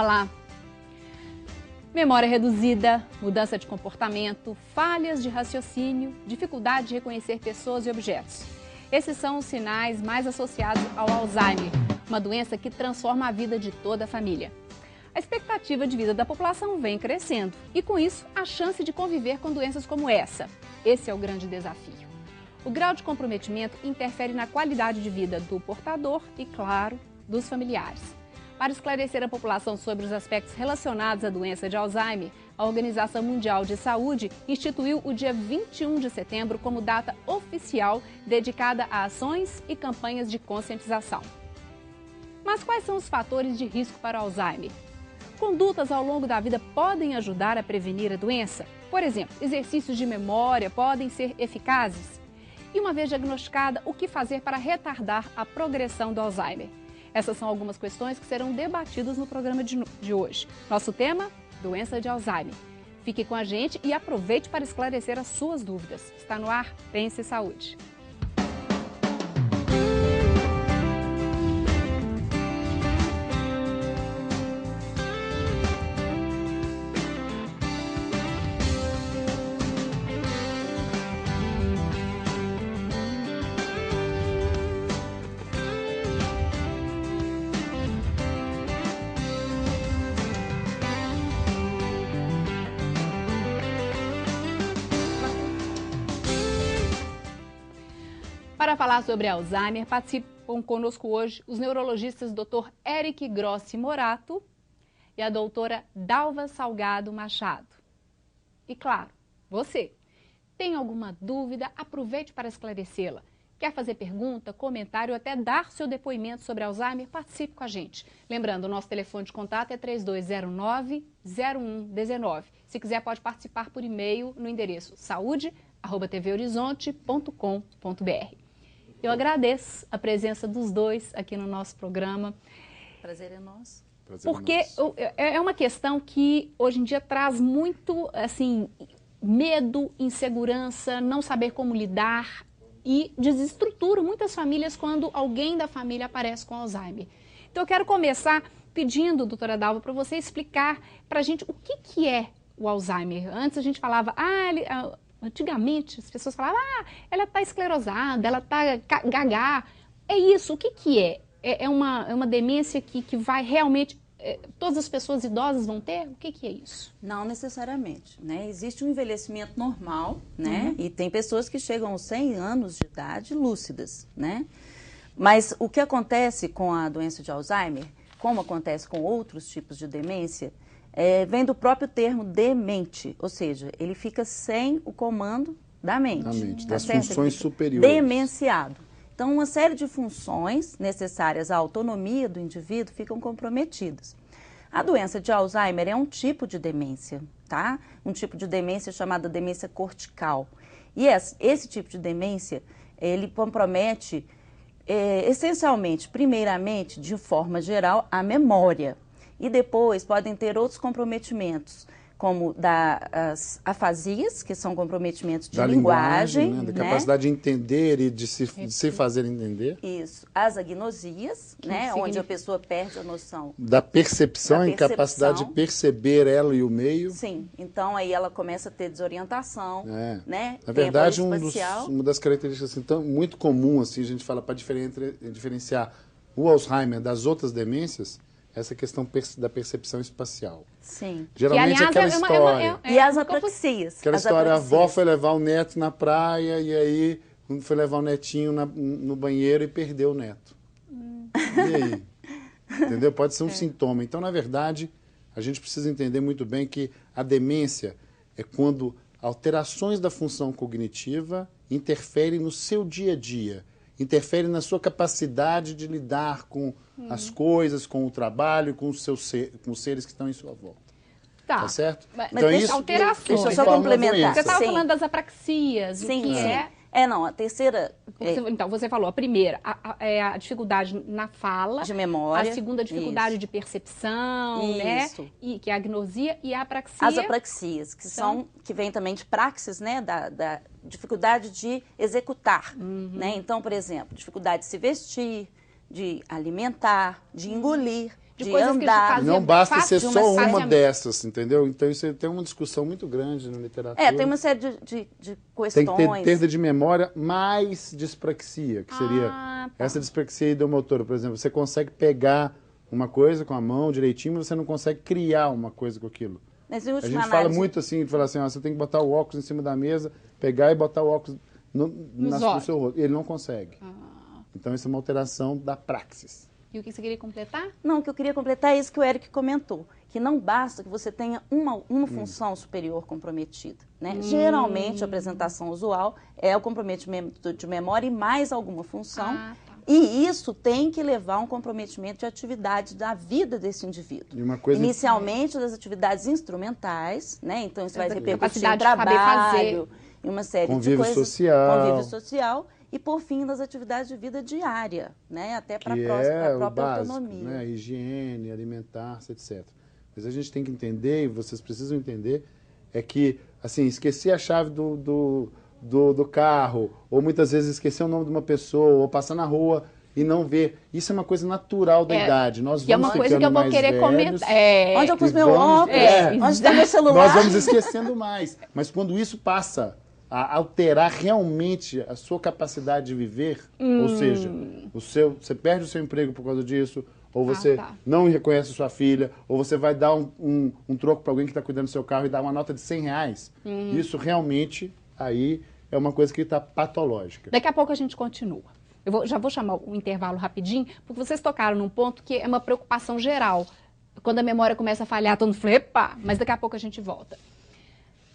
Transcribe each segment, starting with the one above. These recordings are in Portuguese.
Olá! Memória reduzida, mudança de comportamento, falhas de raciocínio, dificuldade de reconhecer pessoas e objetos. Esses são os sinais mais associados ao Alzheimer, uma doença que transforma a vida de toda a família. A expectativa de vida da população vem crescendo e, com isso, a chance de conviver com doenças como essa. Esse é o grande desafio. O grau de comprometimento interfere na qualidade de vida do portador e, claro, dos familiares. Para esclarecer a população sobre os aspectos relacionados à doença de Alzheimer, a Organização Mundial de Saúde instituiu o dia 21 de setembro como data oficial dedicada a ações e campanhas de conscientização. Mas quais são os fatores de risco para o Alzheimer? Condutas ao longo da vida podem ajudar a prevenir a doença? Por exemplo, exercícios de memória podem ser eficazes? E uma vez diagnosticada, o que fazer para retardar a progressão do Alzheimer? Essas são algumas questões que serão debatidas no programa de hoje. Nosso tema, doença de Alzheimer. Fique com a gente e aproveite para esclarecer as suas dúvidas. Está no ar, Pense Saúde. Para falar sobre Alzheimer, participam conosco hoje os neurologistas Dr. Eric Grossi Morato e a doutora Dalva Salgado Machado. E claro, você tem alguma dúvida? Aproveite para esclarecê-la. Quer fazer pergunta, comentário ou até dar seu depoimento sobre Alzheimer? Participe com a gente. Lembrando, o nosso telefone de contato é 3209-0119. Se quiser, pode participar por e-mail no endereço saude@tvhorizonte.com.br. Eu agradeço a presença dos dois aqui no nosso programa. Prazer é nosso. Porque é uma questão que hoje em dia traz muito, assim, medo, insegurança, não saber como lidar e desestrutura muitas famílias quando alguém da família aparece com Alzheimer. Então eu quero começar pedindo, doutora Dalva, para você explicar para a gente o que é o Alzheimer. Antes a gente falava, antigamente as pessoas falavam, ela está esclerosada, ela está gaga. É isso, o que é? É uma demência que vai realmente, todas as pessoas idosas vão ter? O que é isso? Não necessariamente, né? Existe um envelhecimento normal, né? E tem pessoas que chegam aos 100 anos de idade lúcidas, né? Mas o que acontece com a doença de Alzheimer, como acontece com outros tipos de demência, vem do próprio termo demente, ou seja, ele fica sem o comando da mente. Das funções superiores. Demenciado. Então, uma série de funções necessárias à autonomia do indivíduo ficam comprometidas. A doença de Alzheimer é um tipo de demência, tá? Um tipo de demência chamada demência cortical. E esse tipo de demência, ele compromete essencialmente, primeiramente, de forma geral, a memória. E depois podem ter outros comprometimentos, como das afasias, que são comprometimentos de linguagem, né? Da capacidade de entender e de se fazer entender. Isso. As agnosias, né? Onde a pessoa perde a noção. Da percepção, incapacidade de perceber ela e o meio. Sim. Então, aí ela começa a ter desorientação, né? Na verdade, uma das características assim, muito comum, assim, a gente fala para diferenciar o Alzheimer das outras demências, essa questão da percepção espacial. Sim. Geralmente que, aliás, aquela história. E as apraxias. Aquela história, a avó foi levar o neto na praia e aí foi levar o netinho no banheiro e perdeu o neto. E aí? Entendeu? Pode ser um sintoma. Então, na verdade, a gente precisa entender muito bem que a demência é quando alterações da função cognitiva interferem no seu dia a dia, interfere na sua capacidade de lidar com as coisas, com o trabalho, com os seres que estão em sua volta. Tá Certo? Mas então, isso, alterações. Deixa eu só complementar. Você estava falando das apraxias, sim. é... Não, a terceira... Então, você falou, a primeira é a dificuldade na fala. De memória. A segunda, a dificuldade de percepção, né? E que é a agnosia e a apraxia. As apraxias, que vem também de praxis, né? Da dificuldade de executar, né? Então, por exemplo, dificuldade de se vestir, de alimentar, de engolir. de coisas que andar. fazia Não basta fácil, ser mas só fazia- uma dessas, entendeu? Então isso tem uma discussão muito grande na literatura. Tem uma série de Tem questões. que ter perda de memória mais dispraxia, que seria Tá. essa dispraxia ideomotora, por exemplo. Você consegue pegar uma coisa com a mão direitinho, mas você não consegue criar uma coisa com aquilo. Mas, em A última gente fala análise, muito assim, fala assim, ó, você tem que botar o óculos em cima da mesa, pegar e botar o óculos no olhos. seu rosto. Ele não consegue. Então isso é uma alteração da praxis. E o que você queria completar? Não, o que eu queria completar é isso que o Eric comentou, que não basta que você tenha uma função superior comprometida, né? Geralmente, a apresentação usual é o comprometimento de memória e mais alguma função, Tá. e isso tem que levar a um comprometimento de atividade da vida desse indivíduo. E uma coisa- Inicialmente, das atividades instrumentais, né? Então, isso vai Essa repercutir capacidade em de saber trabalho, em uma série Convívio de coisas. social. Convívio social. E, por fim, nas atividades de vida diária, né? Até para Que a é o própria básico, autonomia. né? Higiene, alimentar-se, etc. Mas a gente tem que entender, e vocês precisam entender, é que, assim, esquecer a chave do carro, ou muitas vezes esquecer o nome de uma pessoa, ou passar na rua e não ver. Isso é uma coisa natural da idade. Nós Que é vamos uma coisa que eu ficando vou mais querer velhos, comentar. Onde eu pus e meu vamos- óculos? é, Onde está meu celular? Nós vamos esquecendo mais. Mas quando isso passa a alterar realmente a sua capacidade de viver, ou seja, você perde o seu emprego por causa disso, ou você tá. não reconhece sua filha, ou você vai dar um troco para alguém que está cuidando do seu carro e dar uma nota de R$100. Isso realmente aí é uma coisa que está patológica. Daqui a pouco a gente continua. Já vou chamar o intervalo rapidinho, porque vocês tocaram num ponto que é uma preocupação geral. Quando a memória começa a falhar, todo mundo fala, epa, mas daqui a pouco a gente volta.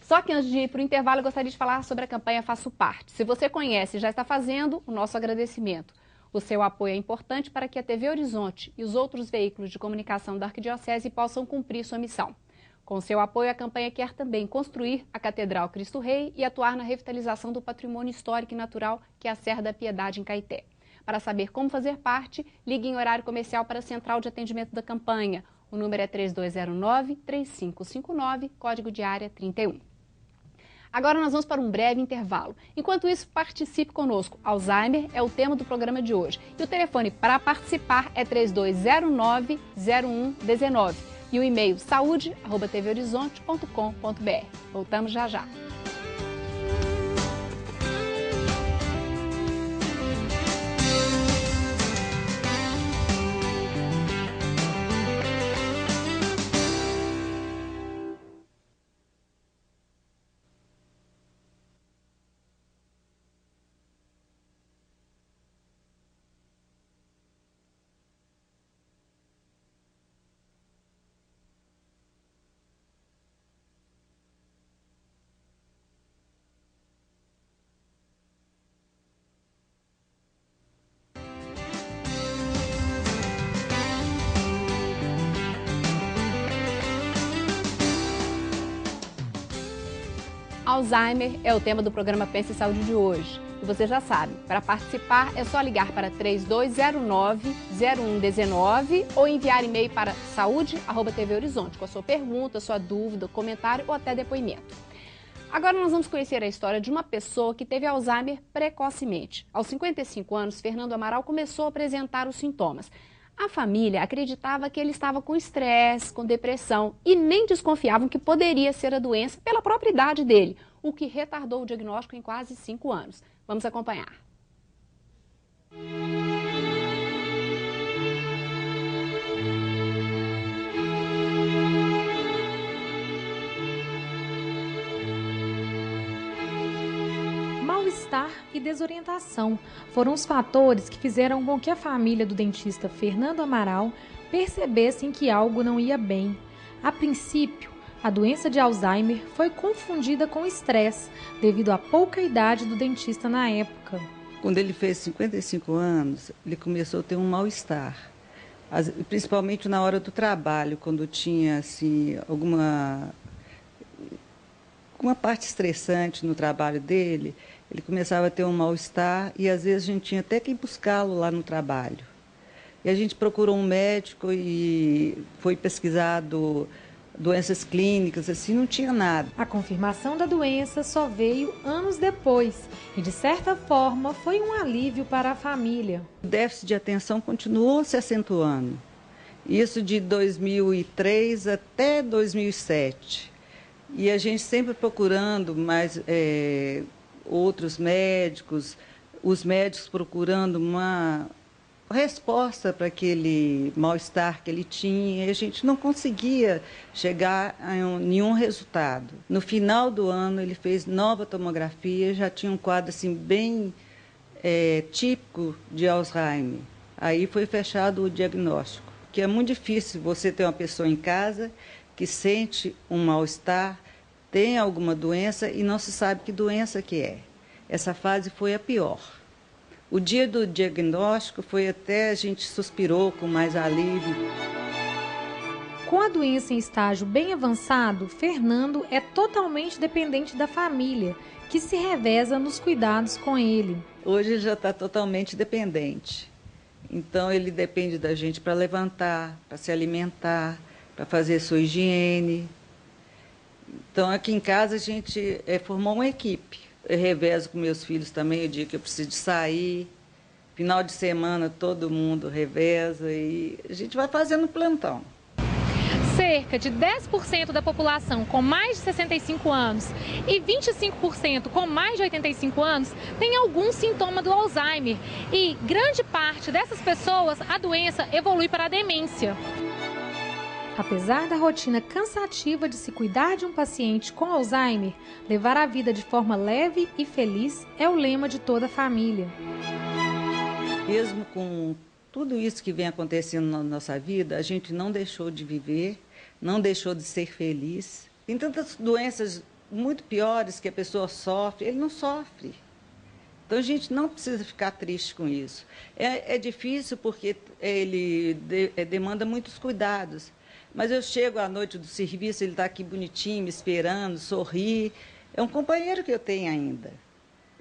Só que antes de ir para o intervalo, eu gostaria de falar sobre a campanha Faço Parte. Se você conhece e já está fazendo, o nosso agradecimento. O seu apoio é importante para que a TV Horizonte e os outros veículos de comunicação da Arquidiocese possam cumprir sua missão. Com seu apoio, a campanha quer também construir a Catedral Cristo Rei e atuar na revitalização do patrimônio histórico e natural que é a Serra da Piedade em Caeté. Para saber como fazer parte, ligue em horário comercial para a Central de Atendimento da campanha. O número é 3209-3559, código de área 31. Agora nós vamos para um breve intervalo. Enquanto isso, participe conosco. Alzheimer é o tema do programa de hoje. E o telefone para participar é 3209-0119. E o e-mail saúde@tvhorizonte.com.br. Voltamos já já. Alzheimer é o tema do programa Pense em Saúde de hoje. E você já sabe, para participar é só ligar para 3209-0119 ou enviar e-mail para saúde@TV Horizonte com a sua pergunta, sua dúvida, comentário ou até depoimento. Agora nós vamos conhecer a história de uma pessoa que teve Alzheimer precocemente. Aos 55 anos, Fernando Amaral começou a apresentar os sintomas. A família acreditava que ele estava com estresse, com depressão e nem desconfiavam que poderia ser a doença pela própria idade dele, o que retardou o diagnóstico em quase 5 anos. Vamos acompanhar. Mal-estar e desorientação foram os fatores que fizeram com que a família do dentista Fernando Amaral percebessem que algo não ia bem. A princípio, a doença de Alzheimer foi confundida com estresse, devido à pouca idade do dentista na época. Quando ele fez 55 anos, ele começou a ter um mal-estar, principalmente na hora do trabalho, quando tinha assim, alguma parte estressante no trabalho dele, ele começava a ter um mal-estar e às vezes a gente tinha até que ir buscá-lo lá no trabalho. E a gente procurou um médico e foi pesquisado doenças clínicas, assim, não tinha nada. A confirmação da doença só veio anos depois e, de certa forma, foi um alívio para a família. O déficit de atenção continuou se acentuando. Isso de 2003 até 2007. E a gente sempre procurando mais outros médicos, os médicos procurando uma resposta para aquele mal-estar que ele tinha, e a gente não conseguia chegar a nenhum resultado. No final do ano, ele fez nova tomografia, já tinha um quadro assim, bem típico de Alzheimer. Aí foi fechado o diagnóstico, que é muito difícil você ter uma pessoa em casa que sente um mal-estar, tem alguma doença e não se sabe que doença que é. Essa fase foi a pior. O dia do diagnóstico foi até a gente suspirou com mais alívio. Com a doença em estágio bem avançado, Fernando é totalmente dependente da família, que se reveza nos cuidados com ele. Hoje ele já está totalmente dependente. Então ele depende da gente para levantar, para se alimentar, para fazer sua higiene. Então aqui em casa a gente formou uma equipe. Eu revezo com meus filhos também o dia que eu preciso de sair. Final de semana todo mundo reveza e a gente vai fazendo plantão. Cerca de 10% da população com mais de 65 anos e 25% com mais de 85 anos tem algum sintoma do Alzheimer. E grande parte dessas pessoas, a doença evolui para a demência. Apesar da rotina cansativa de se cuidar de um paciente com Alzheimer, levar a vida de forma leve e feliz é o lema de toda a família. Mesmo com tudo isso que vem acontecendo na nossa vida, a gente não deixou de viver, não deixou de ser feliz. Tem tantas doenças muito piores que a pessoa sofre, ele não sofre. Então a gente não precisa ficar triste com isso. É difícil porque ele demanda muitos cuidados. Mas eu chego à noite do serviço, ele está aqui bonitinho, me esperando, sorri. É um companheiro que eu tenho ainda.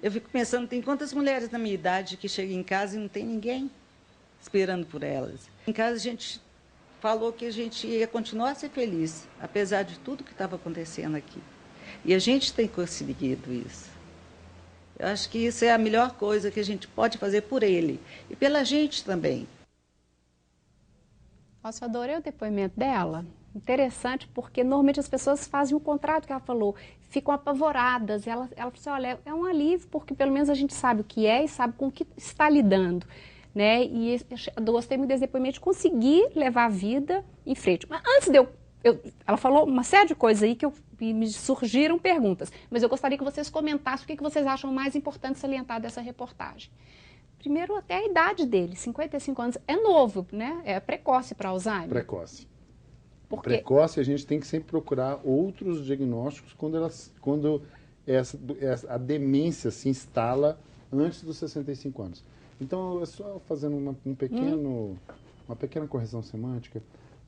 Eu fico pensando, tem quantas mulheres da minha idade que chegam em casa e não tem ninguém esperando por elas. Em casa a gente falou que a gente ia continuar a ser feliz, apesar de tudo que estava acontecendo aqui. E a gente tem conseguido isso. Eu acho que isso é a melhor coisa que a gente pode fazer por ele e pela gente também. Nossa, eu adorei o depoimento dela. Interessante, porque normalmente as pessoas fazem o contrário do que ela falou, ficam apavoradas. Ela falou assim, olha, é um alívio, porque pelo menos a gente sabe o que é e sabe com o que está lidando. Né? E eu gostei muito desse depoimento de conseguir levar a vida em frente. Mas antes de ela falou uma série de coisas aí que me surgiram perguntas, mas eu gostaria que vocês comentassem o que vocês acham mais importante salientar dessa reportagem. Primeiro, até a idade dele, 55 anos, é novo, né? É precoce para Alzheimer. Precoce. Por quê? Precoce, a gente tem que sempre procurar outros diagnósticos quando a demência se instala antes dos 65 anos. Então, só fazendo uma pequena correção semântica,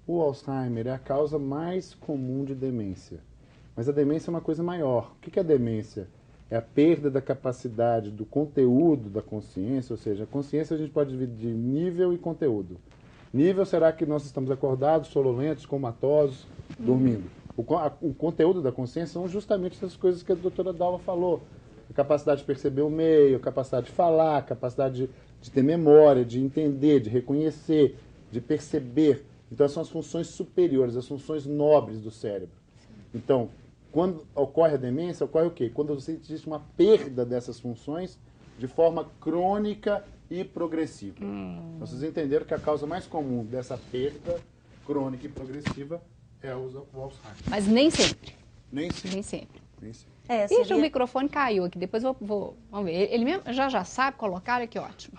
o Alzheimer é a causa mais comum de demência. Mas a demência é uma coisa maior. O que é a demência? É a perda da capacidade do conteúdo da consciência, ou seja, a consciência a gente pode dividir em nível e conteúdo. Nível será que nós estamos acordados, sonolentos, comatosos, dormindo. O conteúdo da consciência são justamente essas coisas que a doutora Dalva falou. A capacidade de perceber o meio, a capacidade de falar, a capacidade de ter memória, de entender, de reconhecer, de perceber. Então, são as funções superiores, as funções nobres do cérebro. Então, quando ocorre a demência, ocorre o quê? Quando existe uma perda dessas funções de forma crônica e progressiva. Então, vocês entenderam que a causa mais comum dessa perda crônica e progressiva é o Alzheimer. Mas nem sempre. Nem sempre. Nem sempre. Nem sempre. Ixi, o microfone caiu aqui, depois vamos ver. Ele mesmo já sabe colocar, olha que ótimo.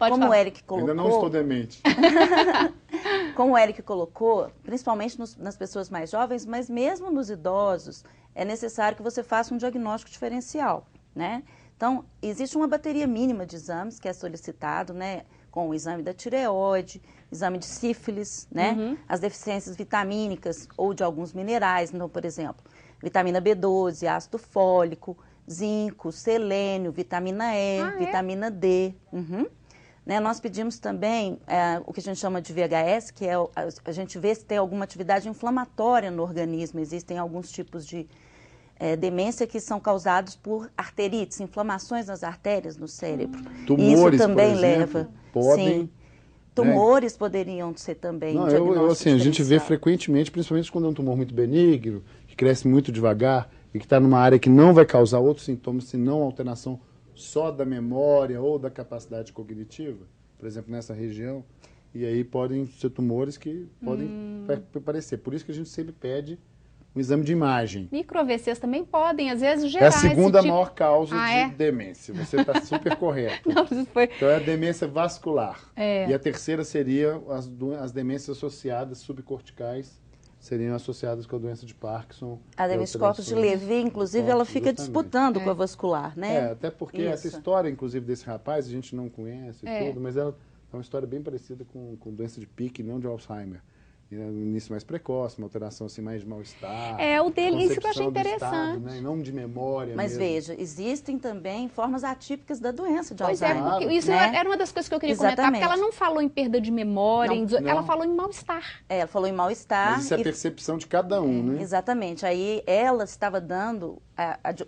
Como o Eric colocou... Ainda não estou demente. Como o Eric colocou, principalmente nas pessoas mais jovens, mas mesmo nos idosos, é necessário que você faça um diagnóstico diferencial, né? Então, existe uma bateria mínima de exames que é solicitado, né? Com o exame da tireoide, exame de sífilis, né? As deficiências vitamínicas ou de alguns minerais, então, por exemplo, vitamina B12, ácido fólico, zinco, selênio, vitamina E, vitamina D. Né, nós pedimos também o que a gente chama de VHS, que é a gente vê se tem alguma atividade inflamatória no organismo. Existem alguns tipos de demência que são causados por arterites, inflamações nas artérias no cérebro. Tumores, isso também por exemplo, leva. podem Sim. Tumores poderiam ser também Não, diagnóstico assim, a gente vê diferencial. frequentemente, principalmente quando é um tumor muito benigno, que cresce muito devagar e que está numa área que não vai causar outros sintomas, senão alteração só da memória ou da capacidade cognitiva, por exemplo, nessa região. E aí podem ser tumores que podem aparecer. Por isso que a gente sempre pede um exame de imagem. Micro-AVCs também podem, às vezes, É gerar a segunda esse tipo... maior causa de é? demência. Você está super correto. Não, isso foi... Então é a demência vascular. É. E a terceira seria as demências associadas, subcorticais, seriam associadas com a doença de Parkinson. A demência corpus de Levy, inclusive, ela fica Justamente. disputando com a vascular, né? Até porque Isso. essa história, inclusive, desse rapaz, a gente não conhece É. tudo, mas ela é uma história bem parecida com doença de Pick, não de Alzheimer. E, né, no início mais precoce, uma alteração assim, mais de mal-estar. O dele, isso que eu achei concepção do interessante. estado, né, e não de memória Mas mesmo. veja, existem também formas atípicas da doença de Pois é, Alzheimer. porque isso né? era uma das coisas que eu queria comentar, porque ela não falou em perda de memória, ela falou em mal-estar. Ela falou em mal-estar. Mas isso é a percepção de cada um, né? Exatamente. Aí ela estava dando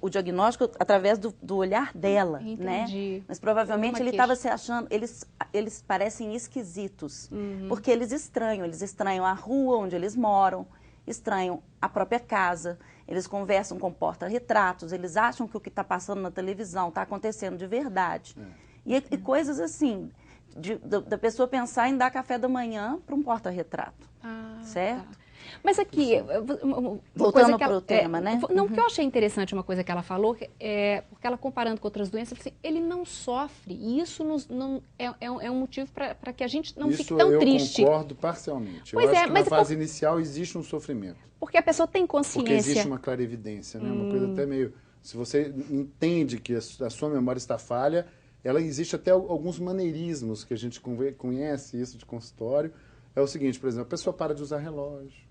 o diagnóstico através do olhar dela, Entendi. né? Mas provavelmente Uma ele queixa. estava se achando, eles parecem esquisitos, porque eles estranham a rua onde eles moram, estranham a própria casa, eles conversam com porta-retratos, eles acham que o que está passando na televisão está acontecendo de verdade. E coisas assim, da pessoa pensar em dar café da manhã para um porta-retrato, certo? Tá. Mas aqui, voltando para o tema, né? Não, o que eu achei interessante, uma coisa que ela falou, porque ela comparando com outras doenças, assim, ele não sofre, e isso é um motivo para que a gente não fique tão triste. Eu concordo parcialmente. Pois eu acho que mas na fase inicial existe um sofrimento. Porque a pessoa tem consciência. Porque existe uma clarividência, né? Uma coisa até meio... Se você entende que a sua memória está falha, ela existe até alguns maneirismos que a gente conhece isso de consultório. É o seguinte, por exemplo, a pessoa para de usar relógio.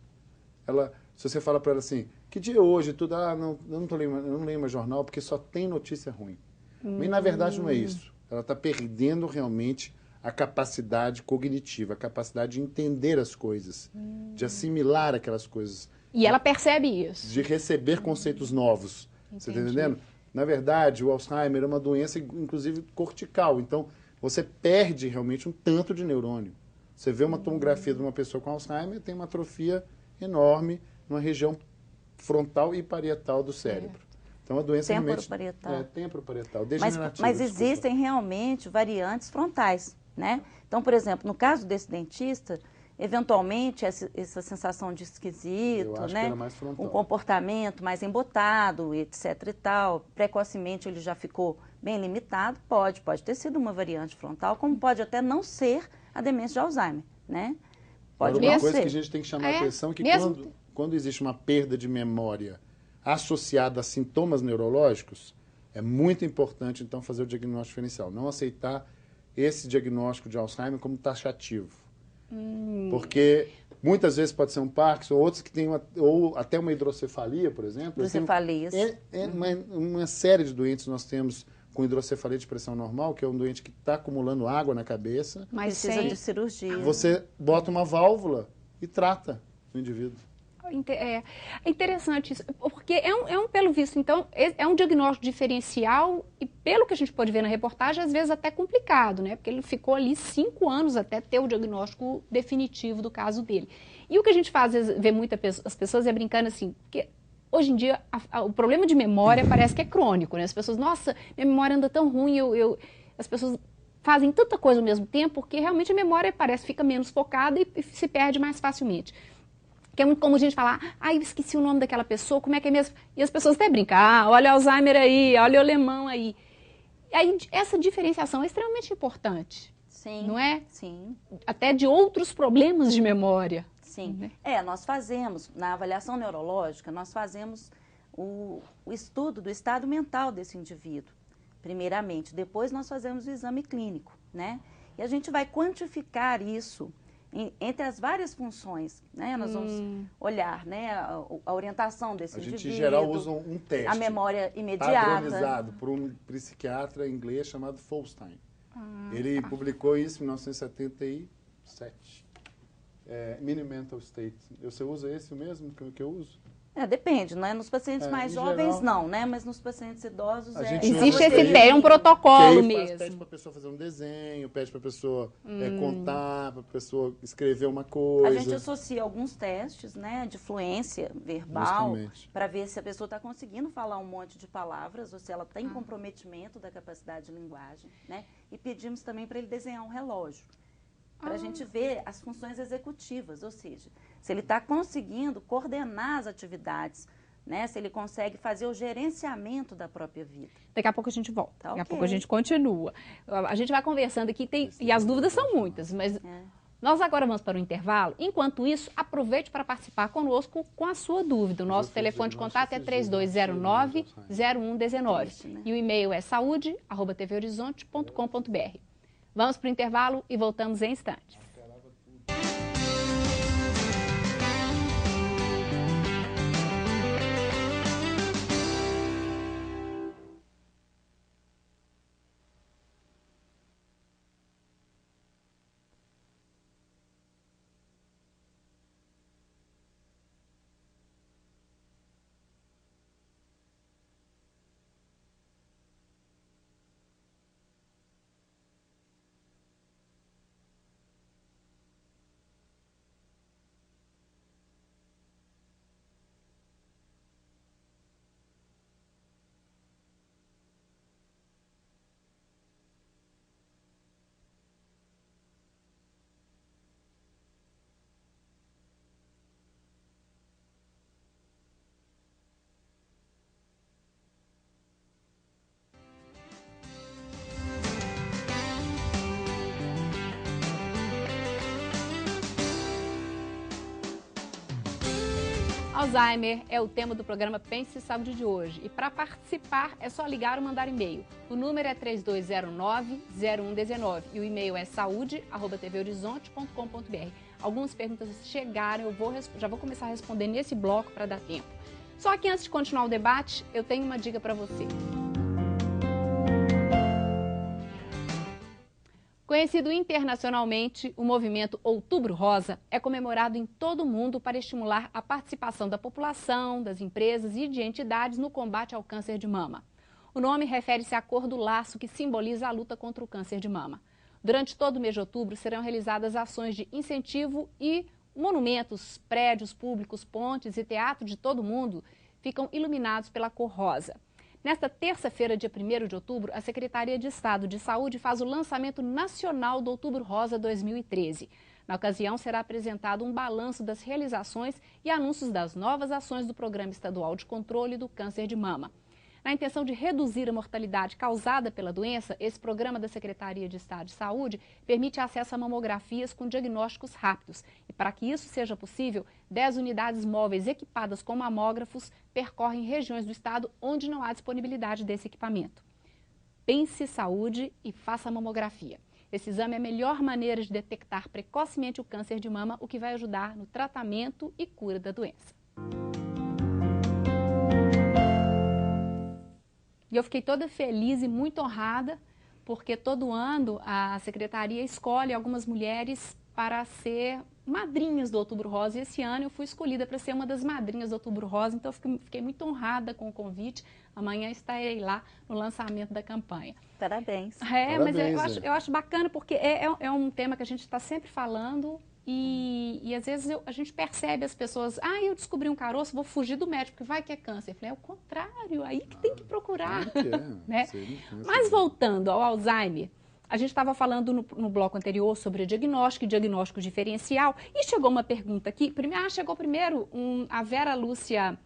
Se você fala para ela assim, que dia é hoje? Tudo, eu não leio mais jornal porque só tem notícia ruim. Mas na verdade não é isso. Ela está perdendo realmente a capacidade cognitiva, a capacidade de entender as coisas, de assimilar aquelas coisas. E ela percebe isso. De receber conceitos novos. Você está entendendo? Na verdade, o Alzheimer é uma doença, inclusive, cortical. Então, você perde realmente um tanto de neurônio. Você vê uma tomografia de uma pessoa com Alzheimer, tem uma atrofia enorme numa região frontal e parietal do cérebro. Então, a doença realmente... Temporoparietal. Mas existem realmente variantes frontais, né? Então, por exemplo, no caso desse dentista, eventualmente essa sensação de esquisito, né? Um comportamento mais embotado, etc e tal, precocemente ele já ficou bem limitado, pode ter sido uma variante frontal, como pode até não ser a demência de Alzheimer, né? Pode uma não coisa ser. que a gente tem que chamar a atenção é que quando existe uma perda de memória associada a sintomas neurológicos, é muito importante, então, fazer o diagnóstico diferencial. Não aceitar esse diagnóstico de Alzheimer como taxativo. Porque muitas vezes pode ser um Parkinson, outros que têm ou até uma hidrocefalia, por exemplo. Hidrocefalias. Uma série de doentes nós temos com hidrocefalia de pressão normal, que é um doente que está acumulando água na cabeça. Mas precisa de cirurgia. Você bota uma válvula e trata o indivíduo. É interessante isso, porque pelo visto, então, é um diagnóstico diferencial e, pelo que a gente pode ver na reportagem, às vezes até complicado, né? Porque ele ficou ali 5 anos até ter o diagnóstico definitivo do caso dele. E o que a gente faz, às vezes, vê as pessoas brincando assim, porque hoje em dia o problema de memória parece que é crônico, né? As pessoas, nossa, minha memória anda tão ruim, as pessoas fazem tanta coisa ao mesmo tempo, porque realmente a memória fica menos focada e se perde mais facilmente. Que é muito comum a gente falar, eu esqueci o nome daquela pessoa, como é que é mesmo? E as pessoas até brincam, olha o Alzheimer aí, olha o alemão aí. E aí essa diferenciação é extremamente importante. Sim. Não é? Sim. Até de outros problemas de memória. Sim. Nós fazemos, na avaliação neurológica, nós fazemos o estudo do estado mental desse indivíduo, primeiramente. Depois nós fazemos o exame clínico, né? E a gente vai quantificar isso entre as várias funções, né? Nós vamos olhar, né, a orientação desse indivíduo. A gente, em geral, usa um teste. A memória imediata. Padronizado por um psiquiatra inglês chamado Folstein. Ele publicou isso em 1977. Mini Mental State. Você usa esse mesmo que eu uso? Depende, né? Nos pacientes mais jovens geral, não, né? Mas nos pacientes idosos Existe esse pede, é um protocolo mesmo. Pede para a pessoa fazer um desenho, pede para a pessoa contar, para a pessoa escrever uma coisa. A gente associa alguns testes, né, de fluência verbal para ver se a pessoa está conseguindo falar um monte de palavras ou se ela tem comprometimento da capacidade de linguagem, né? E pedimos também para ele desenhar um relógio, para a gente ver as funções executivas, ou seja, se ele está conseguindo coordenar as atividades, né? Se ele consegue fazer o gerenciamento da própria vida. Daqui a pouco a gente volta, Tá, daqui a ok. pouco a gente continua. A gente vai conversando aqui, e as dúvidas são muitas, mas nós agora vamos para o intervalo. Enquanto isso, aproveite para participar conosco com a sua dúvida. O nosso telefone de contato é 3209-0119 e o e-mail é saúde@tvhorizonte.com.br. Vamos para o intervalo e voltamos em instantes. Alzheimer é o tema do programa Pense Saúde de hoje. E para participar é só ligar ou mandar e-mail. O número é 3209-0119 e o e-mail é saúde@tvhorizonte.com.br. Algumas perguntas chegaram, já vou começar a responder nesse bloco para dar tempo. Só que antes de continuar o debate, eu tenho uma dica para você. Conhecido internacionalmente, o movimento Outubro Rosa é comemorado em todo o mundo para estimular a participação da população, das empresas e de entidades no combate ao câncer de mama. O nome refere-se à cor do laço que simboliza a luta contra o câncer de mama. Durante todo o mês de outubro serão realizadas ações de incentivo e monumentos, prédios públicos, pontes e teatro de todo o mundo ficam iluminados pela cor rosa. Nesta terça-feira, dia 1º de outubro, a Secretaria de Estado de Saúde faz o lançamento nacional do Outubro Rosa 2013. Na ocasião, será apresentado um balanço das realizações e anúncios das novas ações do Programa Estadual de Controle do Câncer de Mama. Na intenção de reduzir a mortalidade causada pela doença, esse programa da Secretaria de Estado de Saúde permite acesso a mamografias com diagnósticos rápidos. E para que isso seja possível, 10 unidades móveis equipadas com mamógrafos percorrem regiões do estado onde não há disponibilidade desse equipamento. Pense saúde e faça mamografia. Esse exame é a melhor maneira de detectar precocemente o câncer de mama, o que vai ajudar no tratamento e cura da doença. E eu fiquei toda feliz e muito honrada, porque todo ano a Secretaria escolhe algumas mulheres para ser madrinhas do Outubro Rosa. E esse ano eu fui escolhida para ser uma das madrinhas do Outubro Rosa, então eu fiquei muito honrada com o convite. Amanhã estarei lá no lançamento da campanha. Parabéns. Mas eu acho bacana, porque é um tema que a gente está sempre falando. E às vezes a gente percebe as pessoas, eu descobri um caroço, vou fugir do médico, vai que é câncer. Eu falei, é o contrário, aí que tem que procurar. Né? Mas voltando ao Alzheimer, a gente estava falando no bloco anterior sobre diagnóstico e diagnóstico diferencial, e chegou uma pergunta aqui, chegou primeiro a Vera Lúcia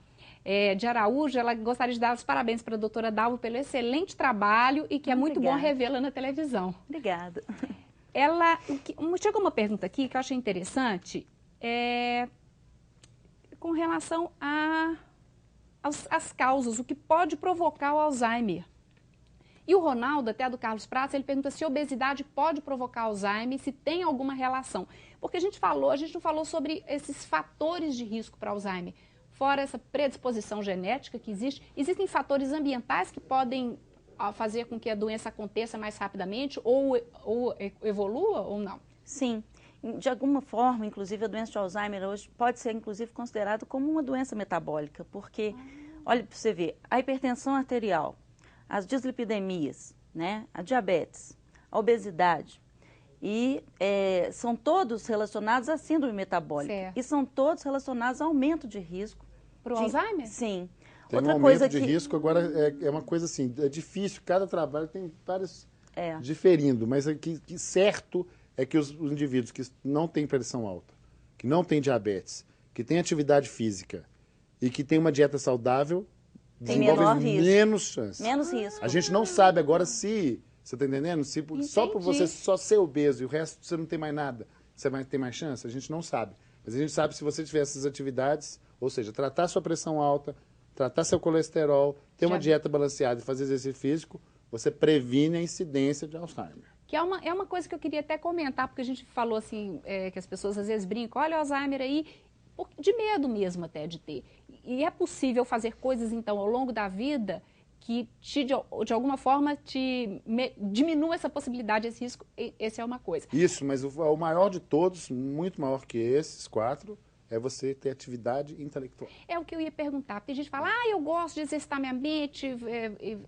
de Araújo, ela gostaria de dar os parabéns para a doutora Dalva pelo excelente trabalho e que é muito bom revê-la na televisão. Obrigada. Chegou uma pergunta aqui que eu achei interessante, com relação às causas, o que pode provocar o Alzheimer. E o Ronaldo, até do Carlos Prates, ele pergunta se obesidade pode provocar Alzheimer, se tem alguma relação. Porque a gente não falou sobre esses fatores de risco para Alzheimer. Fora essa predisposição genética que existe, existem fatores ambientais que podem fazer com que a doença aconteça mais rapidamente ou evolua ou não? Sim. De alguma forma, inclusive, a doença de Alzheimer hoje pode ser, inclusive, considerada como uma doença metabólica, porque, olha para você ver, a hipertensão arterial, as dislipidemias, né, a diabetes, a obesidade, e são todos relacionados à síndrome metabólica. Certo. E são todos relacionados ao aumento de risco. Pro Alzheimer? Sim. Tem Outra um aumento coisa de risco, agora é uma coisa assim, é difícil, cada trabalho tem vários diferindo, mas que certo é que os indivíduos que não têm pressão alta, que não têm diabetes, que têm atividade física e que têm uma dieta saudável, tem menor desenvolvem risco. menos chance. Menos risco. A gente não sabe agora se, você está entendendo? Se só por você só ser obeso e o resto você não tem mais nada, você vai ter mais chance? A gente não sabe. Mas a gente sabe se você tiver essas atividades, ou seja, tratar sua pressão alta, tratar seu colesterol, ter uma dieta balanceada e fazer exercício físico, você previne a incidência de Alzheimer. Que é uma coisa que eu queria até comentar, porque a gente falou assim, que as pessoas às vezes brincam, olha o Alzheimer aí, de medo mesmo até de ter. E é possível fazer coisas, então, ao longo da vida que de alguma forma diminua essa possibilidade, esse risco, essa é uma coisa. Isso, mas o maior de todos, muito maior que esses 4, é você ter atividade intelectual. É o que eu ia perguntar, porque a gente fala, eu gosto de exercitar minha mente,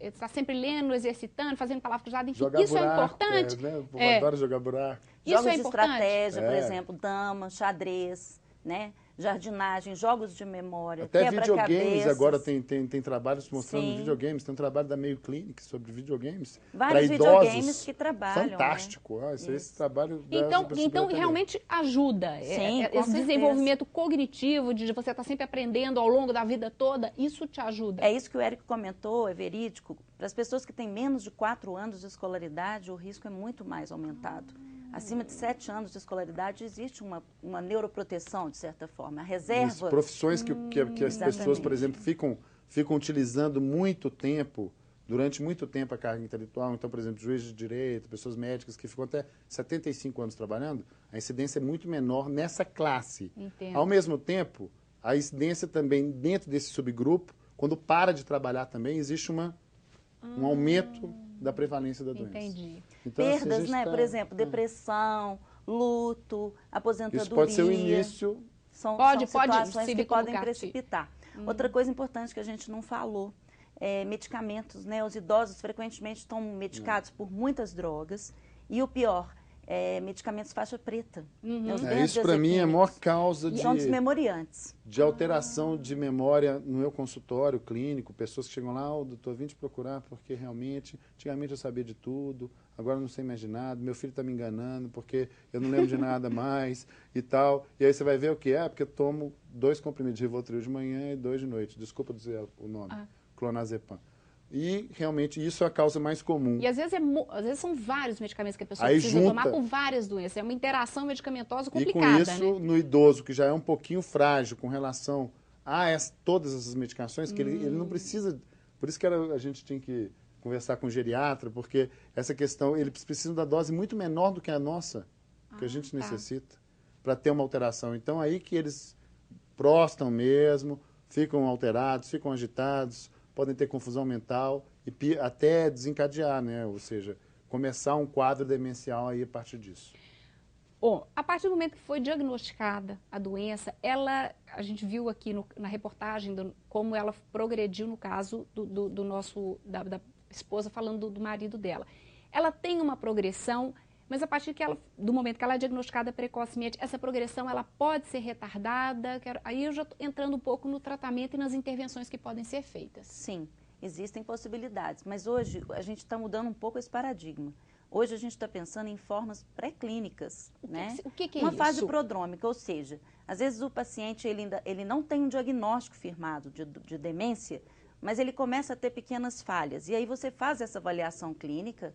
estar sempre lendo, exercitando, fazendo palavra cruzada, enfim, jogar isso buraco, é importante. Né? O povo adora jogar buraco. Jogos Isso é de importante. estratégia, por exemplo, dama, xadrez, né? Jardinagem, jogos de memória, até videogames agora tem trabalhos mostrando Sim. videogames, tem um trabalho da Mayo Clinic sobre videogames. Vários videogames que trabalham. Fantástico, né? Esse trabalho então realmente ajuda. Sim, esse desenvolvimento cognitivo, de você estar sempre aprendendo ao longo da vida toda, isso te ajuda. É isso que o Érico comentou, é verídico. Para as pessoas que têm menos de 4 anos de escolaridade, o risco é muito mais aumentado. Acima de 7 anos de escolaridade existe uma neuroproteção, de certa forma. A reserva... Isso, profissões que as pessoas, por exemplo, ficam utilizando durante muito tempo a carga intelectual. Então, por exemplo, juízes de direito, pessoas médicas que ficam até 75 anos trabalhando, a incidência é muito menor nessa classe. Entendo. Ao mesmo tempo, a incidência também dentro desse subgrupo, quando para de trabalhar também, existe um aumento da prevalência da doença. Entendi. Então, perdas, né? Por exemplo, depressão, luto, aposentadoria. Isso pode ser o início. São pode situações que podem colocar, precipitar. Outra coisa importante que a gente não falou é medicamentos, né? Os idosos frequentemente estão medicados por muitas drogas e o pior, medicamentos faixa preta. Isso para mim é a maior causa são desmemoriantes. De alteração de memória no meu consultório clínico, pessoas que chegam lá, doutor, vim te procurar porque realmente, antigamente eu sabia de tudo, agora eu não sei mais de nada, meu filho está me enganando porque eu não lembro de nada mais e tal. E aí você vai ver o que? Porque eu tomo 2 comprimidos de Rivotril de manhã e 2 de noite. Desculpa dizer o nome, clonazepam. E realmente isso é a causa mais comum. E às vezes são vários medicamentos que a pessoa aí precisa tomar por várias doenças. É uma interação medicamentosa complicada. E com isso, né? No idoso que já é um pouquinho frágil com relação a todas essas medicações, que ele não precisa... Por isso que a gente tinha que conversar com o geriatra, porque essa questão, eles precisam da dose muito menor do que a nossa, que a gente necessita, para ter uma alteração. Então, aí que eles prostam mesmo, ficam alterados, ficam agitados, podem ter confusão mental e até desencadear, né? Ou seja, começar um quadro demencial aí a partir disso. Bom, a partir do momento que foi diagnosticada a doença, a gente viu aqui na reportagem como ela progrediu no caso da esposa falando do marido dela. Ela tem uma progressão, mas a partir do momento que ela é diagnosticada precocemente, essa progressão ela pode ser retardada. Aí eu já estou entrando um pouco no tratamento e nas intervenções que podem ser feitas. Sim, existem possibilidades, mas hoje a gente está mudando um pouco esse paradigma. Hoje a gente está pensando em formas pré-clínicas, né? O que é uma isso? fase prodrômica, ou seja, às vezes o paciente ele não tem um diagnóstico firmado de demência, mas ele começa a ter pequenas falhas. E aí você faz essa avaliação clínica,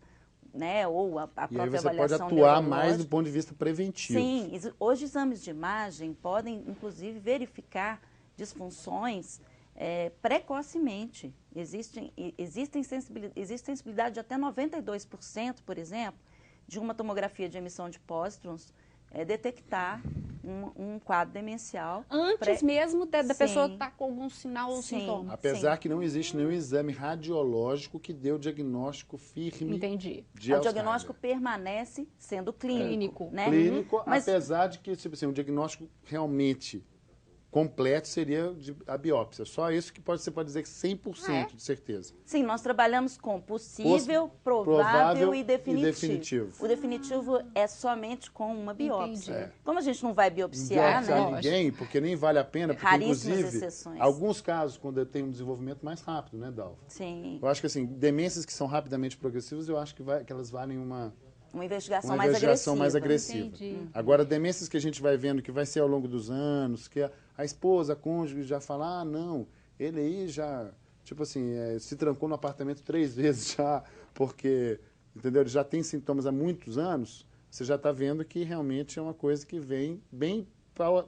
né? Ou a própria avaliação neurológica. E aí você pode atuar mais do ponto de vista preventivo. Sim, hoje exames de imagem podem, inclusive, verificar disfunções precocemente. Existe sensibilidade de até 92%, por exemplo, de uma tomografia de emissão de pósitrons detectar, um quadro demencial. Antes mesmo da pessoa Sim. estar com algum sinal ou Sim. sintoma. Apesar que não existe nenhum exame radiológico que dê o diagnóstico firme Entendi. de O Alzheimer. diagnóstico permanece sendo clínico. Né? Clínico, Mas apesar de que tipo assim, um diagnóstico realmente completo seria a biópsia. Só isso que você pode dizer que 100% de certeza. sim, nós trabalhamos com possível, provável e definitivo. O definitivo é somente com uma biópsia. Entendi. Como a gente não vai biopsiar, Biopsiar né? ninguém, porque nem vale a pena, porque Raríssimas inclusive, exceções. alguns casos, quando tem um desenvolvimento mais rápido, né, Dalva? Sim, Eu acho que assim, demências que são rapidamente progressivas, eu acho que elas valem uma investigação uma mais investigação agressiva. mais agressiva. Entendi. Agora, demências que a gente vai vendo que vai ser ao longo dos anos, que a esposa, a cônjuge já fala, não, ele aí já, tipo assim, se trancou no apartamento 3 vezes já, porque, entendeu? Ele já tem sintomas há muitos anos, você já está vendo que realmente é uma coisa que vem bem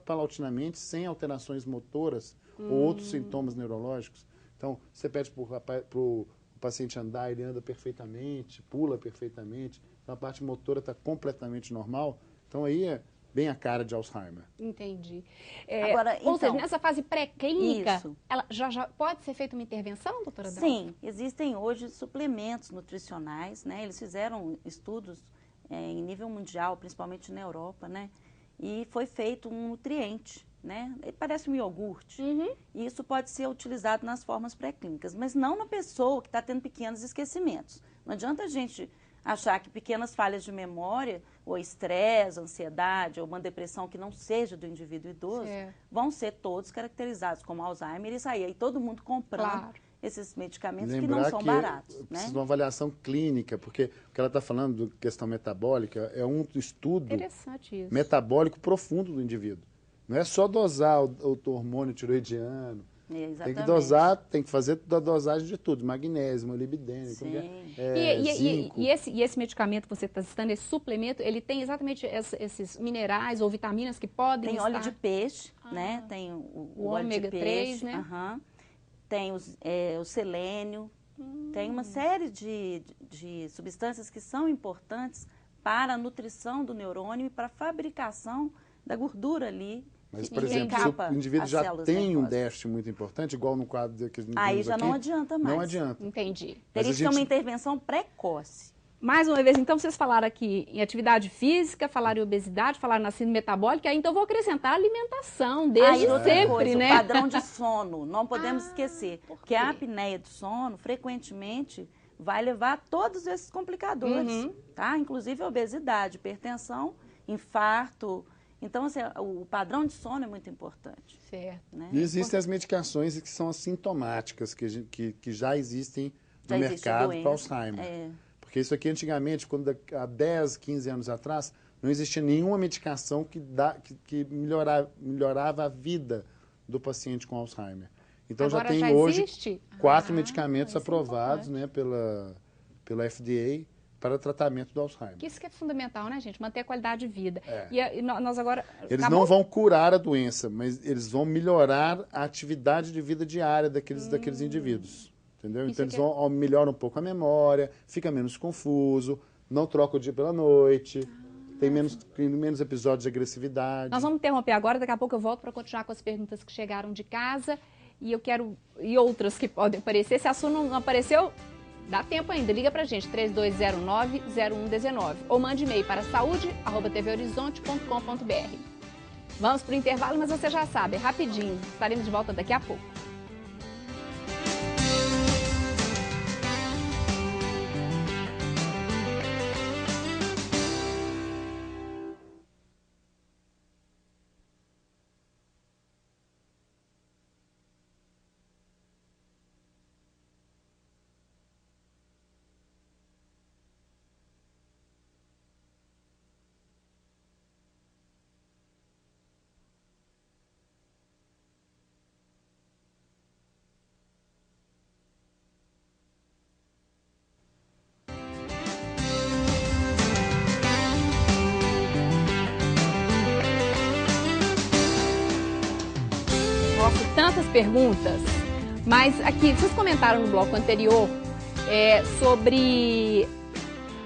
paulatinamente, sem alterações motoras ou outros sintomas neurológicos. Então, você pede para o paciente andar, ele anda perfeitamente, pula perfeitamente, então a parte motora está completamente normal, então aí é bem a cara de Alzheimer. Entendi. Agora, ou seja, então, nessa fase pré-clínica, isso. ela já pode ser feita uma intervenção, doutora Dalva? Sim, existem hoje suplementos nutricionais, né? Eles fizeram estudos em nível mundial, principalmente na Europa, né? E foi feito um nutriente, né? Ele parece um iogurte. Uhum. E isso pode ser utilizado nas formas pré-clínicas, mas não na pessoa que está tendo pequenos esquecimentos. Não adianta a gente achar que pequenas falhas de memória, ou estresse, ansiedade, ou uma depressão que não seja do indivíduo idoso, Certo. vão ser todos caracterizados como Alzheimer e sair aí todo mundo comprando Claro. esses medicamentos que Lembrar não são que baratos. precisa Né? de uma avaliação clínica, porque o que ela está falando de questão metabólica é um estudo Interessante isso. metabólico profundo do indivíduo. Não é só dosar o hormônio tiroidiano. Exatamente. Tem que dosar, tem que fazer a dosagem de tudo, magnésio, molibdênio, Sim. zinco. E esse medicamento que você está citando, esse suplemento, ele tem exatamente esses minerais ou vitaminas que podem Tem estar... óleo de peixe, né? Tem o óleo de ômega 3, peixe, né? aham. Tem o selênio, tem uma série de substâncias que são importantes para a nutrição do neurônio e para a fabricação da gordura ali. Mas, que por exemplo, se encapa o indivíduo as já células tem um nervosas. déficit muito importante, igual no quadro que a gente Aí vimos já aqui, não adianta mais. não adianta. Entendi. Teria a que ser uma gente- intervenção precoce. Mais uma vez, então, vocês falaram aqui em atividade física, falaram em obesidade, falaram na síndrome metabólica, aí então eu vou acrescentar alimentação, desde Aí outra sempre, coisa, né? o padrão de sono, não podemos esquecer. por Porque a quê? apneia do sono, frequentemente, vai levar a todos esses complicadores, Uhum. tá? Inclusive a obesidade, hipertensão, infarto. Então, assim, o padrão de sono é muito importante. Certo. Né? E existem as medicações que são assintomáticas, que já existem Já no existe mercado doença, para Alzheimer. é. Porque isso aqui antigamente, há 10, 15 anos atrás, não existia nenhuma medicação que melhorava a vida do paciente com Alzheimer. Então Agora já tem já hoje existe? 4 Ah, medicamentos isso é aprovados, importante. né, pela FDA para tratamento do Alzheimer. Que isso que é fundamental, né, gente? Manter a qualidade de vida. É. E nós agora... Eles acabou- não vão curar a doença, mas eles vão melhorar a atividade de vida diária daqueles indivíduos. Entendeu? Isso Então eles aqui é- melhoram um pouco a memória, fica menos confuso, não troca o dia pela noite, tem menos episódios de agressividade. Nós vamos interromper agora, daqui a pouco eu volto para continuar com as perguntas que chegaram de casa e outras que podem aparecer. Se a sua não apareceu, dá tempo ainda, liga pra gente, 3209-0119 ou mande e-mail para saúde@tvhorizonte.com.br. Vamos pro intervalo, mas você já sabe, é rapidinho, estaremos de volta daqui a pouco. Nossa, tantas perguntas. Mas aqui, vocês comentaram no bloco anterior sobre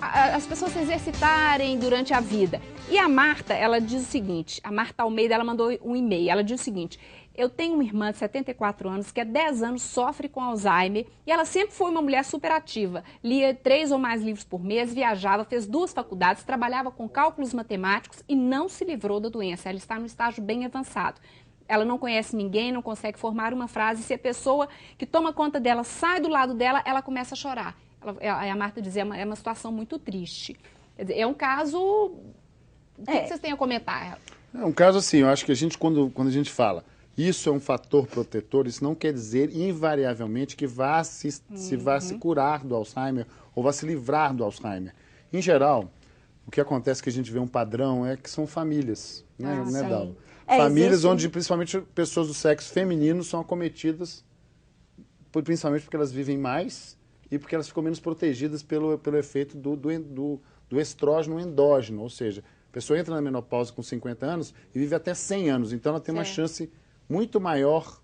as pessoas se exercitarem durante a vida. E a Marta, ela diz o seguinte, a Marta Almeida, ela mandou um e-mail, ela diz o seguinte: eu tenho uma irmã de 74 anos que há 10 anos sofre com Alzheimer e ela sempre foi uma mulher superativa. Lia 3 ou mais livros por mês, viajava, fez 2 faculdades, trabalhava com cálculos matemáticos e não se livrou da doença. Ela está no estágio bem avançado. Ela não conhece ninguém, não consegue formar uma frase. Se a pessoa que toma conta dela sai do lado dela, ela começa a chorar. A Marta dizia, é uma situação muito triste. Quer dizer, é um caso... O que vocês têm a comentar? É um caso assim, eu acho que a gente, quando a gente fala isso é um fator protetor, isso não quer dizer invariavelmente que vá se curar do Alzheimer ou vá se livrar do Alzheimer. Em geral, o que acontece que a gente vê um padrão é que são famílias, né, Dalva? Famílias existe... onde principalmente pessoas do sexo feminino são acometidas, principalmente porque elas vivem mais e porque elas ficam menos protegidas pelo efeito do estrógeno endógeno, ou seja, a pessoa entra na menopausa com 50 anos e vive até 100 anos, então ela tem uma chance muito maior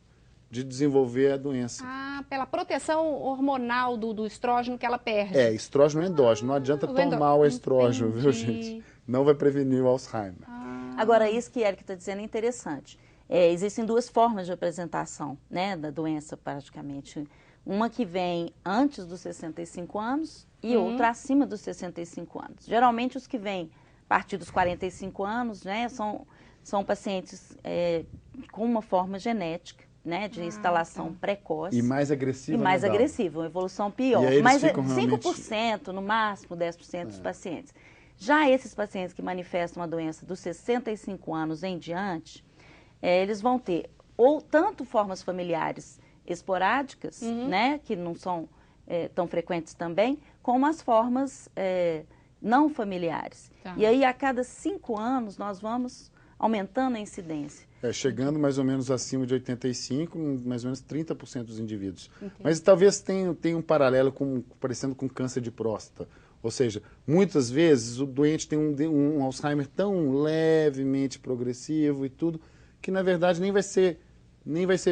de desenvolver a doença. Ah, pela proteção hormonal do estrógeno que ela perde. É, estrógeno endógeno. Não adianta tomar o estrógeno, viu, gente? Não vai prevenir o Alzheimer. Agora, isso que a Erika está dizendo é interessante. Existem 2 formas de apresentação, né, da doença, praticamente. Uma que vem antes dos 65 anos e outra acima dos 65 anos. Geralmente, os que vêm a partir dos 45 anos, né, são pacientes com uma forma genética, né, de instalação precoce. E mais agressiva. E mais agressiva, uma evolução pior. Mas 5%, no máximo 10% dos pacientes. Já esses pacientes que manifestam a doença dos 65 anos em diante, eles vão ter ou tanto formas familiares esporádicas, né, que não são tão frequentes também, como as formas não familiares. Tá. E aí, a cada 5 anos, nós vamos aumentando a incidência. Chegando mais ou menos acima de 85, mais ou menos 30% dos indivíduos. Entendi. Mas talvez tenha um paralelo parecendo com câncer de próstata. Ou seja, muitas vezes o doente tem um Alzheimer tão levemente progressivo e tudo, que na verdade nem vai ser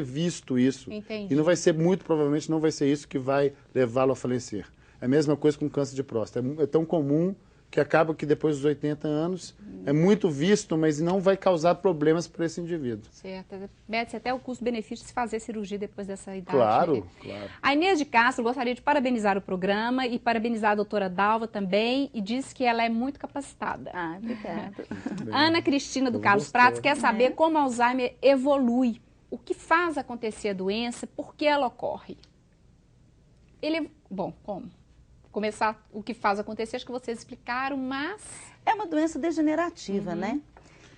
visto isso. Entendi. E não vai ser, muito provavelmente, não vai ser isso que vai levá-lo a falecer. É a mesma coisa com câncer de próstata. É tão comum que acaba que depois dos 80 anos é muito visto, mas não vai causar problemas para esse indivíduo. Certo. Mede-se até o custo-benefício de se fazer cirurgia depois dessa idade. Claro, né? claro. A Inês de Castro gostaria de parabenizar o programa e parabenizar a doutora Dalva também e diz que ela é muito capacitada. Obrigada. Ana Cristina do Carlos Pratos quer saber como Alzheimer evolui, o que faz acontecer a doença, por que ela ocorre. Bom, como? Começar o que faz acontecer, acho que vocês explicaram, mas... É uma doença degenerativa, né?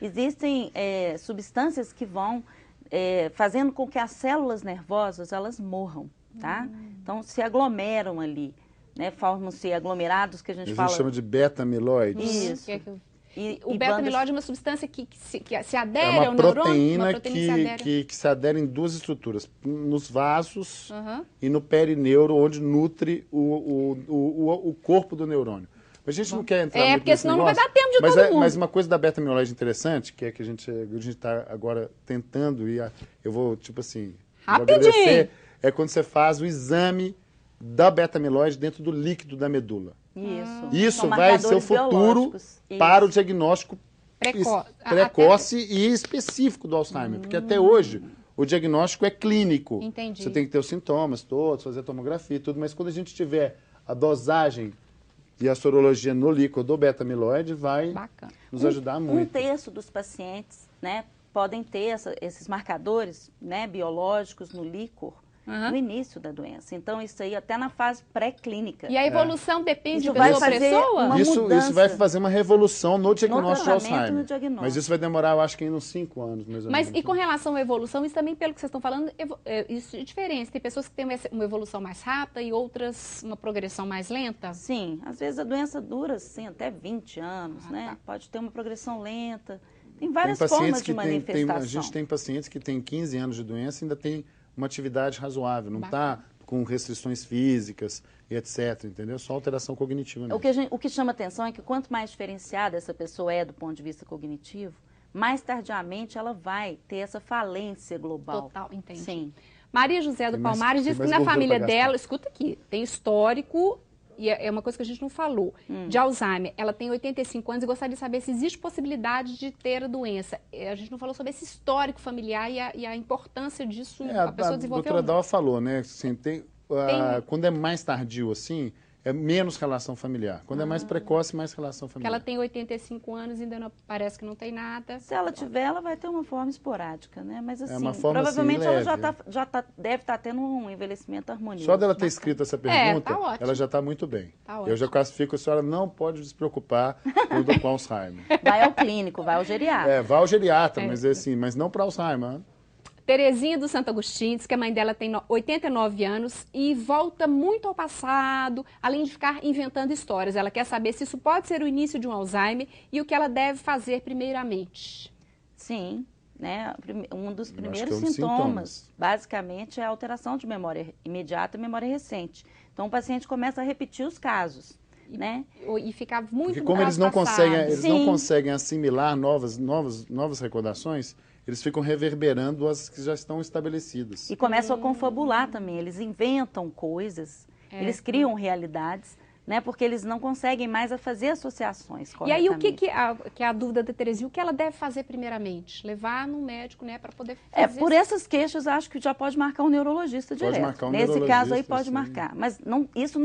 Existem substâncias que vão fazendo com que as células nervosas, elas morram, tá? Então, se aglomeram ali, né? Formam-se aglomerados que a gente fala... A gente chama de beta-amiloides. Isso. O beta-amiloide é uma substância que se adere ao neurônio? Uma proteína que se adere em 2 estruturas, nos vasos e no perineuro, onde nutre o corpo do neurônio. A gente não quer entrar muito porque senão não vai dar tempo de todo mundo. Mas uma coisa da beta-amiloide interessante, que é que a gente está agora tentando, e eu vou, tipo assim, rapidinho, é quando você faz o exame da beta-amiloide dentro do líquido da medula. Isso vai ser o futuro para o diagnóstico precoce e específico do Alzheimer. Porque até hoje o diagnóstico é clínico. Entendi. Você tem que ter os sintomas todos, fazer a tomografia e tudo, mas quando a gente tiver a dosagem e a sorologia no líquido do beta-amiloide, vai nos ajudar muito. 1/3 dos pacientes, né, podem ter esses marcadores, né, biológicos no líquor no início da doença. Então, isso aí até na fase pré-clínica. E a evolução depende de pessoa para pessoa? Isso vai fazer uma revolução no diagnóstico de Alzheimer. Mas isso vai demorar, eu acho que ainda uns 5 anos, mais ou menos. Mas e com relação à evolução, isso também, pelo que vocês estão falando, isso é diferente. Tem pessoas que têm uma evolução mais rápida e outras uma progressão mais lenta? Sim, às vezes a doença dura, assim, até 20 anos, né? Tá. Pode ter uma progressão lenta. Tem várias formas de manifestação. A gente tem pacientes que têm 15 anos de doença e ainda tem uma atividade razoável, não está com restrições físicas e etc, entendeu? Só alteração cognitiva mesmo. O que chama atenção é que quanto mais diferenciada essa pessoa é do ponto de vista cognitivo, mais tardiamente ela vai ter essa falência global. Total, entendi. Sim. Maria José do Palmares diz que na família dela, escuta aqui, tem histórico e é uma coisa que a gente não falou, de Alzheimer, ela tem 85 anos e gostaria de saber se existe possibilidade de ter a doença. A gente não falou sobre esse histórico familiar e a importância disso, a pessoa desenvolver A doutora ou não. Dalva falou, né? Assim, quando é mais tardio assim, é menos relação familiar. Quando é mais precoce, mais relação Porque familiar. ela tem 85 anos e ainda não, parece que não tem nada. Se ela tiver, ela vai ter uma forma esporádica, né? Mas assim, uma forma, provavelmente assim, ela leve. deve estar tendo um envelhecimento harmonioso. Só dela ter escrito essa pergunta, tá ótimo. ela já está muito bem. Tá Eu ótimo. já classifico, a senhora não pode se preocupar com Alzheimer. Vai ao clínico, vai ao geriatra. Vá ao geriatra, mas não para Alzheimer. Terezinha do Santo Agostinho diz que a mãe dela tem 89 anos e volta muito ao passado, além de ficar inventando histórias. Ela quer saber se isso pode ser o início de um Alzheimer e o que ela deve fazer primeiramente. Sim, né? Um dos Eu acho primeiros que é um dos sintomas, basicamente, é a alteração de memória imediata e memória recente. Então, o paciente começa a repetir os casos, né? E ficar muito Porque como eles no não passado. conseguem, eles não Sim. conseguem assimilar novas recordações, eles ficam reverberando as que já estão estabelecidas. E começam a confabular também. Eles inventam coisas, eles criam realidades, né? Porque eles não conseguem mais fazer associações E aí, o corretamente. que é a dúvida da Terezinha? O que ela deve fazer primeiramente? Levar no médico, né, para poder fazer... Por essas queixas, acho que já pode marcar um neurologista direto. marcar um Nesse caso aí, neurologista, pode sim. marcar. Mas isso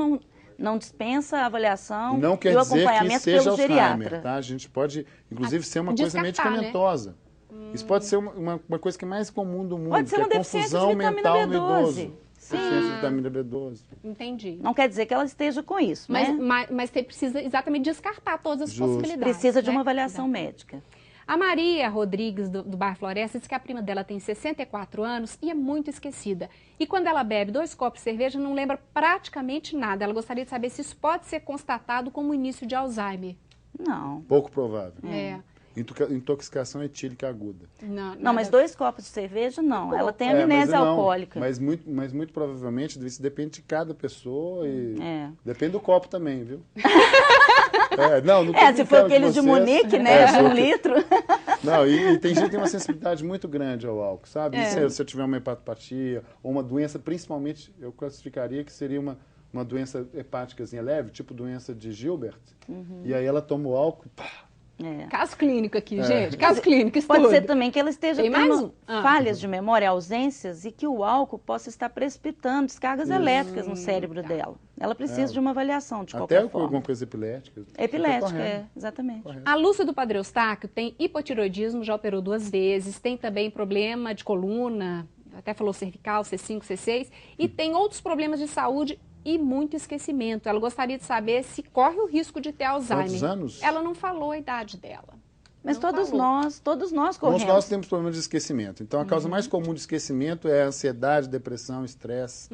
não dispensa a avaliação Não e quer o dizer que acompanhamento seja pelo Alzheimer, geriatra. tá? A gente pode, inclusive, ser uma coisa descartar, medicamentosa. Isso pode ser uma coisa que é mais comum do mundo, Pode ser que uma é deficiência de confusão vitamina mental no B12. idoso. Sim. Deficiência de vitamina B12. Entendi. Não quer dizer que ela esteja com isso, né? Mas você precisa exatamente descartar todas as Justo. possibilidades. Precisa de né? uma avaliação médica. A Maria Rodrigues, do bairro Floresta, diz que a prima dela tem 64 anos e é muito esquecida. E quando ela bebe 2 copos de cerveja, não lembra praticamente nada. Ela gostaria de saber se isso pode ser constatado como início de Alzheimer. Não. Pouco provável. É. Intoxicação etílica aguda. Não, mas 2 copos de cerveja, não. Ela tem mas amnésia não, alcoólica. Mas muito provavelmente isso depende de cada pessoa e É. depende do copo também, viu? Não tô Se for brincando aquele com de vocês. Munique, né? De 1 litro. Não, e tem gente que tem uma sensibilidade muito grande ao álcool, sabe? E se eu tiver uma hepatopatia ou uma doença, principalmente, eu classificaria que seria uma doença hepáticazinha leve, tipo doença de Gilbert, e aí ela toma o álcool, pá, Caso clínico aqui, gente. Caso clínico, estudo. Pode ser também que ela esteja Tem mais tendo um? Ah. falhas de memória, ausências, e que o álcool possa estar precipitando descargas elétricas no cérebro dela. Ela precisa de uma avaliação, de até qualquer com forma. alguma coisa epilética. Epilética, Correto. exatamente. A Lúcia do Padre Eustáquio tem hipotiroidismo, já operou 2 vezes, tem também problema de coluna, até falou cervical, C5, C6, e tem outros problemas de saúde e muito esquecimento. Ela gostaria de saber se corre o risco de ter Alzheimer. Quantos anos? Ela não falou a idade dela. Mas Não todos falou. nós Todos corremos. nós temos problemas de esquecimento. Então, a causa mais comum de esquecimento é ansiedade, depressão, estresse.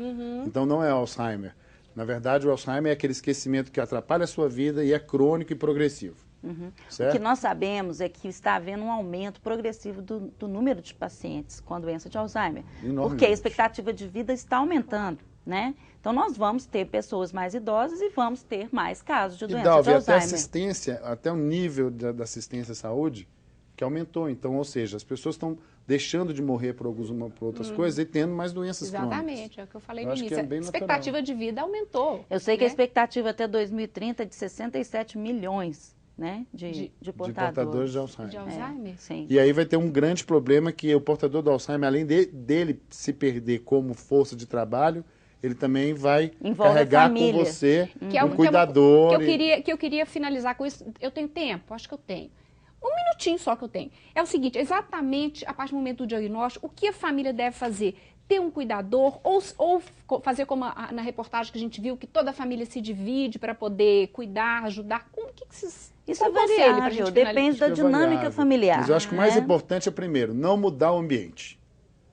Então, não é Alzheimer. Na verdade, o Alzheimer é aquele esquecimento que atrapalha a sua vida e é crônico e progressivo. O Certo? que nós sabemos é que está havendo um aumento progressivo do número de pacientes com a doença de Alzheimer. Enormemente. Porque a expectativa de vida está aumentando, né? Então, nós vamos ter pessoas mais idosas e vamos ter mais casos de E doença de Dalvi, até Alzheimer. assistência, até o nível da assistência à saúde que aumentou. Então, ou seja, as pessoas estão deixando de morrer por outras coisas e tendo mais doenças crônicas. Exatamente, é o que eu falei Eu no acho que início. é bem A expectativa de vida aumentou. Eu sei que a né? expectativa até 2030 é de 67 milhões, né, de De portadores. portadores de Alzheimer. De Alzheimer? Sim. E aí vai ter um grande problema que o portador do Alzheimer, além dele se perder como força de trabalho, ele também vai Envolve a carregar com família. você Que um cuidador. que eu queria finalizar com isso. Eu tenho tempo? Acho que eu tenho. Um minutinho só que eu tenho. É o seguinte, exatamente a partir do momento do diagnóstico, o que a família deve fazer? Ter um cuidador ou fazer como na reportagem que a gente viu, que toda a família se divide para poder cuidar, ajudar? Como que vocês... Isso é qual conselho pra variável, gente depende da Acho que é dinâmica variável. familiar. Mas eu acho que o mais né? importante é, primeiro, não mudar o ambiente.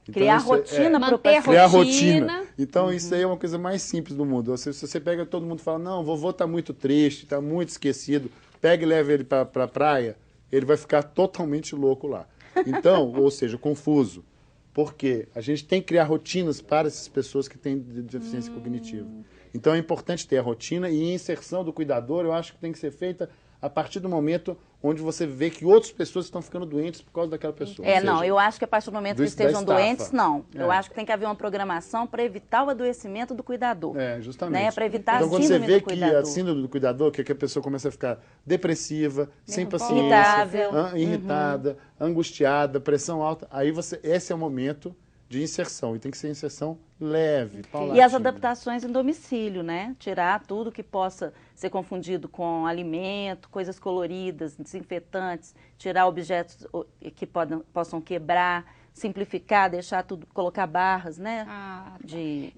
Então, Criar isso rotina para o Manter paciente. criar rotina. rotina. Então, isso aí é uma coisa mais simples do mundo. Se você pega todo mundo e fala, não, vovô está muito triste, está muito esquecido, pega e leva ele para a praia, ele vai ficar totalmente louco lá. Então, ou seja, confuso. Porque a gente tem que criar rotinas para essas pessoas que têm deficiência cognitiva. Então, é importante ter a rotina e a inserção do cuidador, eu acho que tem que ser feita a partir do momento onde você vê que outras pessoas estão ficando doentes por causa daquela pessoa. É, Ou seja, não, eu acho que a partir do momento que estejam da estafa. doentes, não. Eu É. acho que tem que haver uma programação para evitar o adoecimento do cuidador. É, justamente. Né? Para evitar então, a quando você síndrome vê do que cuidador. a síndrome do cuidador, que a pessoa começa a ficar depressiva, sem Nervosa. paciência, Irritável. irritada, angustiada, pressão alta, aí esse é o momento de inserção. E tem que ser inserção leve, paulatina. E as adaptações em domicílio, né? Tirar tudo que possa ser confundido com alimento, coisas coloridas, desinfetantes, tirar objetos que possam quebrar, simplificar, deixar tudo, colocar barras, né?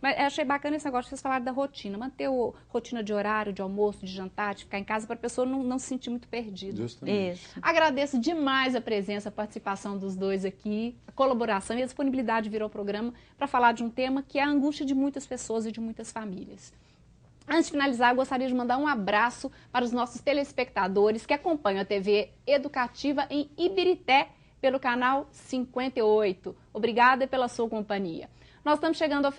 Mas eu achei bacana esse negócio que vocês falaram da rotina, manter a rotina de horário, de almoço, de jantar, de ficar em casa, para a pessoa não se sentir muito perdida. Justamente. Isso. Agradeço demais a presença, a participação dos dois aqui, a colaboração e a disponibilidade de vir ao programa para falar de um tema que é a angústia de muitas pessoas e de muitas famílias. Antes de finalizar, eu gostaria de mandar um abraço para os nossos telespectadores que acompanham a TV Educativa em Ibirité, pelo canal 58. Obrigada pela sua companhia. Nós estamos chegando ao final.